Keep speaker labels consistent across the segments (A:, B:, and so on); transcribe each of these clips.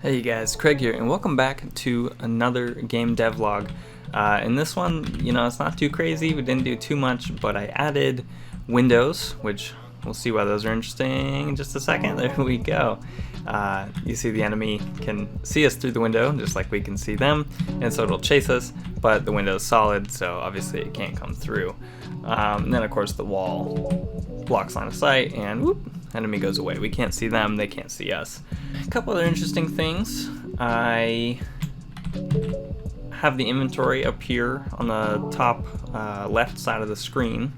A: Hey guys, Kraig here, and welcome back to another game devlog. In this one, it's not too crazy, we didn't do too much, but I added windows, which we'll see why those are interesting in just a second. There we go. You see the enemy can see us through the window, just like we can see them, and so it'll chase us, but the window is solid, so obviously it can't come through. And then of course the wall blocks line of sight, and whoop, enemy goes away. We can't see them, they can't see us. A couple other interesting things. I have the inventory up here on the top left side of the screen,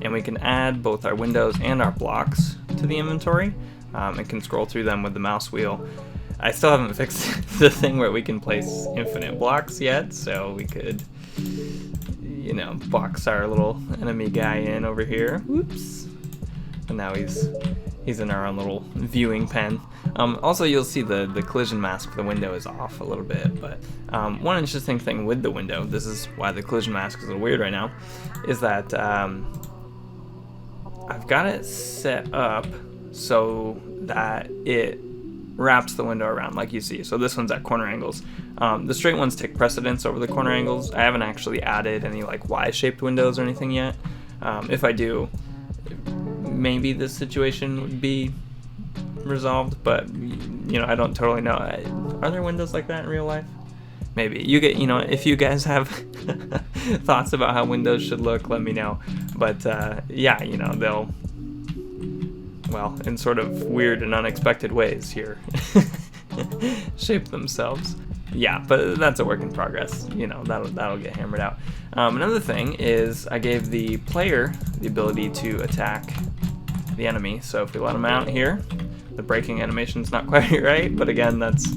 A: and we can add both our windows and our blocks to the inventory and can scroll through them with the mouse wheel. I still haven't fixed the thing where we can place infinite blocks yet, so we could box our little enemy guy in over here. Whoops. And now he's in our own little viewing pen. Also, you'll see the collision mask for the window is off a little bit, but one interesting thing with the window, this is why the collision mask is a little weird right now, is that I've got it set up so that it wraps the window around like you see. So this one's at corner angles. The straight ones take precedence over the corner angles. I haven't actually added any like Y-shaped windows or anything yet. If I do, maybe this situation would be resolved, but I don't totally know. Are there windows like that in real life? Maybe. If you guys have thoughts about how windows should look, let me know. But yeah, they'll, well, in sort of weird and unexpected ways here shape themselves. Yeah, but that's a work in progress. That'll get hammered out. Another thing is I gave the player the ability to attack the enemy. So if we let him out here, the braking animation's not quite right, but again, that's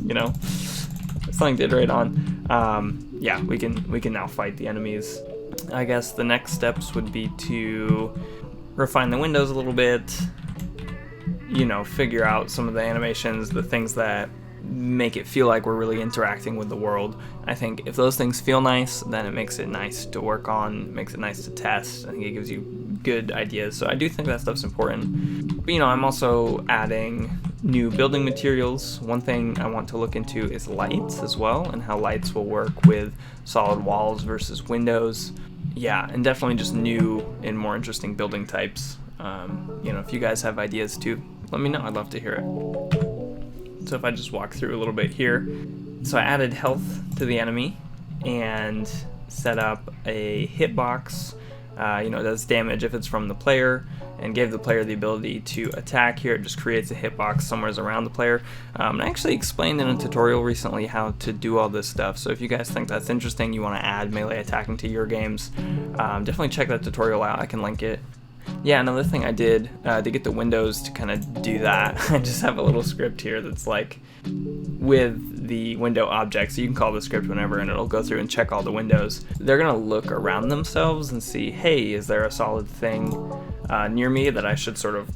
A: something did right on. Yeah, we can now fight the enemies. I guess the next steps would be to refine the windows a little bit. Figure out some of the animations, the things that make it feel like we're really interacting with the world. I think if those things feel nice, then it makes it nice to work on, makes it nice to test. I think it gives you good ideas. So I do think that stuff's important. But I'm also adding new building materials. One thing I want to look into is lights as well, and how lights will work with solid walls versus windows. Yeah, and definitely just new and more interesting building types. If you guys have ideas too, let me know. I'd love to hear it. So if I just walk through a little bit here, so I added health to the enemy and set up a hitbox. It does damage if it's from the player, and gave the player the ability to attack here. It just creates a hitbox somewhere around the player. I actually explained in a tutorial recently how to do all this stuff, so if you guys think that's interesting, you want to add melee attacking to your games, definitely check that tutorial out. I can link it. Yeah, another thing I did to get the windows to kind of do that, I just have a little script here that's like with the window object, so you can call the script whenever and it'll go through and check all the windows. They're gonna look around themselves and see, hey, is there a solid thing near me that I should sort of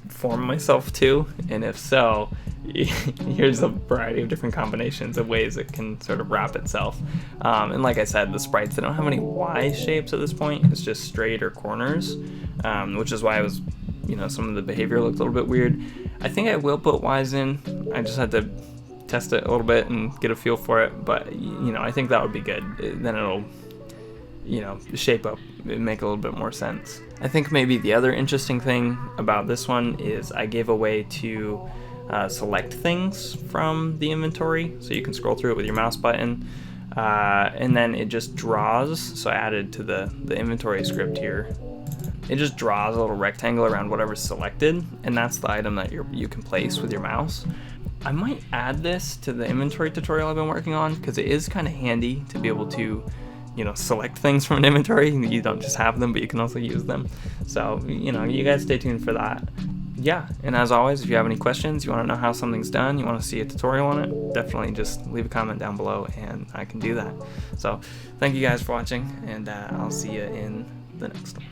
A: form myself to? And if so, here's a variety of different combinations of ways it can sort of wrap itself. And like I said, the sprites, they don't have any Y shapes at this point. It's just straight or corners, which is why I was, some of the behavior looked a little bit weird. I think I will put Ys in. I just had to test it a little bit and get a feel for it, but I think that would be good. Then it'll shape up and make a little bit more sense. I think maybe the other interesting thing about this one is I gave a way to select things from the inventory, so you can scroll through it with your mouse button, and then it just draws. So I added to the inventory script here, it just draws a little rectangle around whatever's selected, and that's the item that you can place with your mouse. I might add this to the inventory tutorial I've been working on, because it is kind of handy to be able to select things from an inventory. You don't just have them, but you can also use them. So, you guys stay tuned for that. Yeah, and as always, if you have any questions, you want to know how something's done, you want to see a tutorial on it, definitely just leave a comment down below and I can do that. So, thank you guys for watching, and I'll see you in the next one.